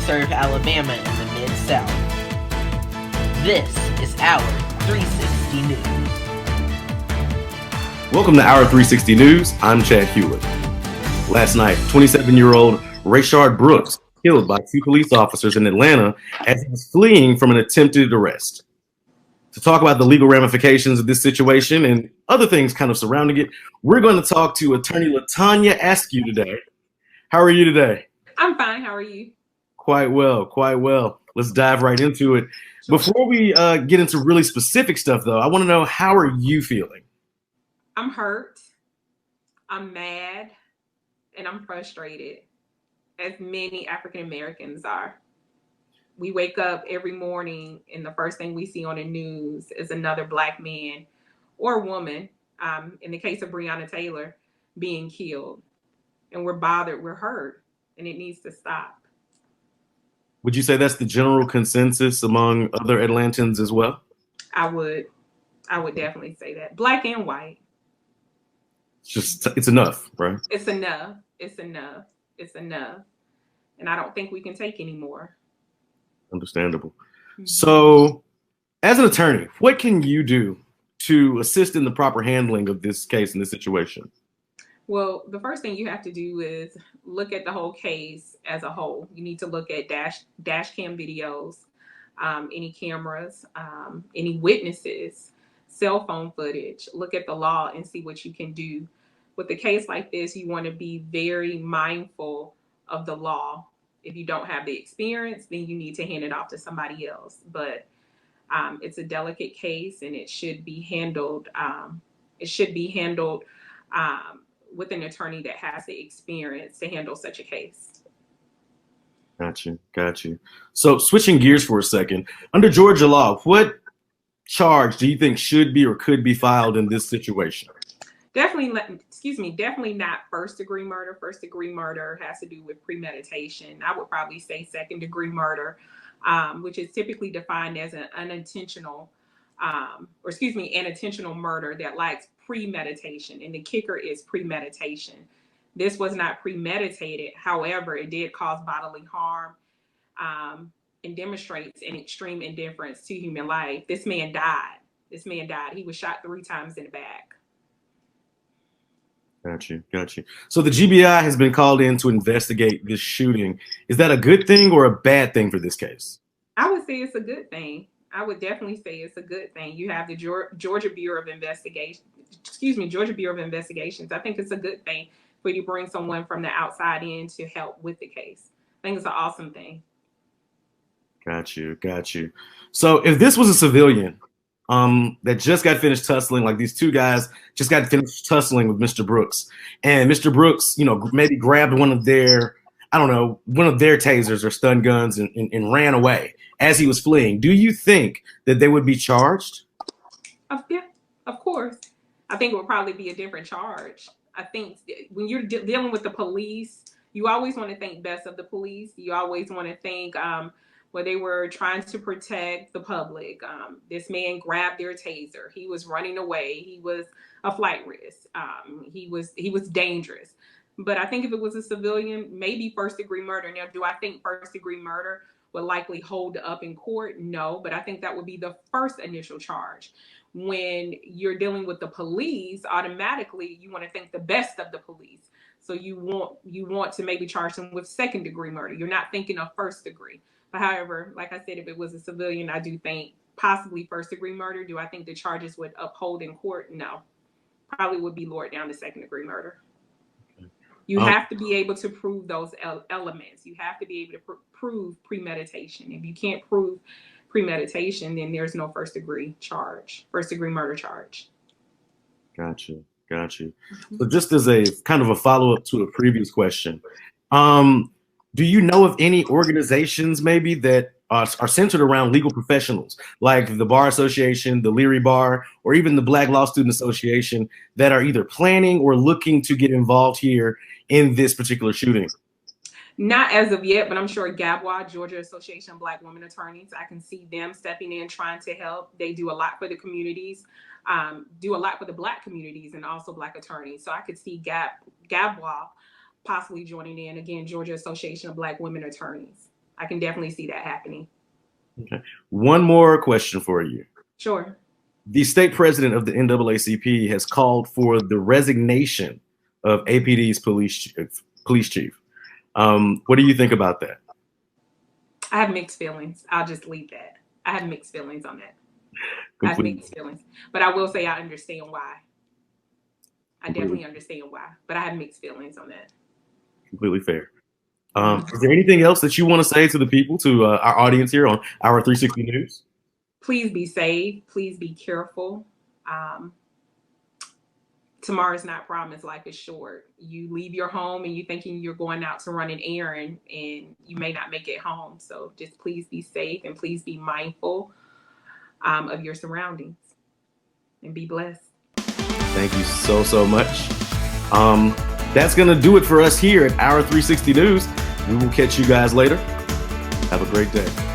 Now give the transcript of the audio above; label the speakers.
Speaker 1: serve Alabama in the Mid-South. This is our 360 News.
Speaker 2: Welcome to our 360 News. I'm Chad Hewlett. Last night, 27-year-old Rayshard Brooks killed by two police officers in Atlanta as he was fleeing from an attempted arrest. To talk about the legal ramifications of this situation and other things kind of surrounding it, we're going to talk to attorney LaTanya Askew today. How are you today?
Speaker 3: I'm fine. How are you?
Speaker 2: Quite well. Let's dive right into it. Sure. Before we get into really specific stuff, though, I want to know, how are you feeling?
Speaker 3: I'm hurt. I'm mad. And I'm frustrated, as many African Americans are. We wake up every morning and the first thing we see on the news is another Black man or woman, in the case of Breonna Taylor, being killed. And we're bothered, we're hurt, and it needs to stop.
Speaker 2: Would you say that's the general consensus among other Atlantans as well? I
Speaker 3: would definitely say that. Black and white.
Speaker 2: It's enough, right?
Speaker 3: It's enough. And I don't think we can take any more.
Speaker 2: Understandable. Mm-hmm. So, as an attorney, what can you do to assist in the proper handling of this case and this situation?
Speaker 3: Well, the first thing you have to do is look at the whole case as a whole. You need to look at dash cam videos, any cameras, any witnesses, cell phone footage. Look at the law and see what you can do. With a case like this, you want to be very mindful of the law. If you don't have the experience, then you need to hand it off to somebody else. But it's a delicate case, and it should be handled. With an attorney that has the experience to handle such a case.
Speaker 2: Got you. So switching gears for a second, under Georgia law, what charge do you think should be or could be filed in this situation?
Speaker 3: Definitely not first-degree murder. First-degree murder has to do with premeditation. I would probably say second-degree murder, which is typically defined as an intentional murder that lacks premeditation. And the kicker is premeditation. This was not premeditated. However, it did cause bodily harm and demonstrates an extreme indifference to human life. This man died. He was shot 3 times in the back.
Speaker 2: Got you. So the GBI has been called in to investigate this shooting. Is that a good thing or a bad thing for this case?
Speaker 3: I would say it's a good thing. I would definitely say it's a good thing. You have the Georgia Bureau of Investigations. I think it's a good thing for you to bring someone from the outside in to help with the case. I think it's an awesome thing.
Speaker 2: Got you. So if this was a civilian that just got finished tussling, like these two guys just got finished tussling with Mr. Brooks, and Mr. Brooks, maybe grabbed one of their tasers or stun guns and ran away as he was fleeing, do you think that they would be charged?
Speaker 3: Yeah, of course. I think it would probably be a different charge. I think when you're dealing with the police, you always want to think best of the police. You always want to think they were trying to protect the public. This man grabbed their taser. He was running away. He was a flight risk. He was dangerous. But I think if it was a civilian, maybe first-degree murder. Now, do I think first-degree murder would likely hold up in court? No, but I think that would be the first initial charge. When you're dealing with the police, automatically you want to think the best of the police. So you want to maybe charge them with second-degree murder. You're not thinking of first-degree. But however, like I said, if it was a civilian, I do think possibly first-degree murder. Do I think the charges would uphold in court? No. Probably would be lowered down to second-degree murder. You have to be able to prove those elements. You have to be able to prove premeditation. If you can't prove premeditation, then there's no first-degree murder charge.
Speaker 2: Got you. So just as a kind of a follow-up to a previous question, do you know of any organizations maybe that are centered around legal professionals, like the Bar Association, the Leary Bar, or even the Black Law Student Association, that are either planning or looking to get involved here in this particular shooting?
Speaker 3: Not as of yet, but I'm sure GABWA, Georgia Association of Black Women Attorneys, I can see them stepping in, trying to help. They do a lot for the communities, do a lot for the Black communities and also Black attorneys. So I could see GABWA possibly joining in, again, Georgia Association of Black Women Attorneys. I can definitely see that happening.
Speaker 2: Okay. One more question for you.
Speaker 3: Sure.
Speaker 2: The state president of the NAACP has called for the resignation of APD's police chief. What do you think about that?
Speaker 3: I have mixed feelings. I'll just leave that. I have mixed feelings on that. I have mixed feelings. But I will say I understand why. I definitely understand why. But I have mixed feelings on that.
Speaker 2: Completely fair. Is there anything else that you want to say to the people, to our audience here on Hour 360 News?
Speaker 3: Please be safe. Please be careful. Tomorrow's not promised. Life is short. You leave your home and you're thinking you're going out to run an errand and you may not make it home. So just please be safe and please be mindful of your surroundings and be blessed.
Speaker 2: Thank you so much. That's going to do it for us here at Hour 360 News. We will catch you guys later. Have a great day.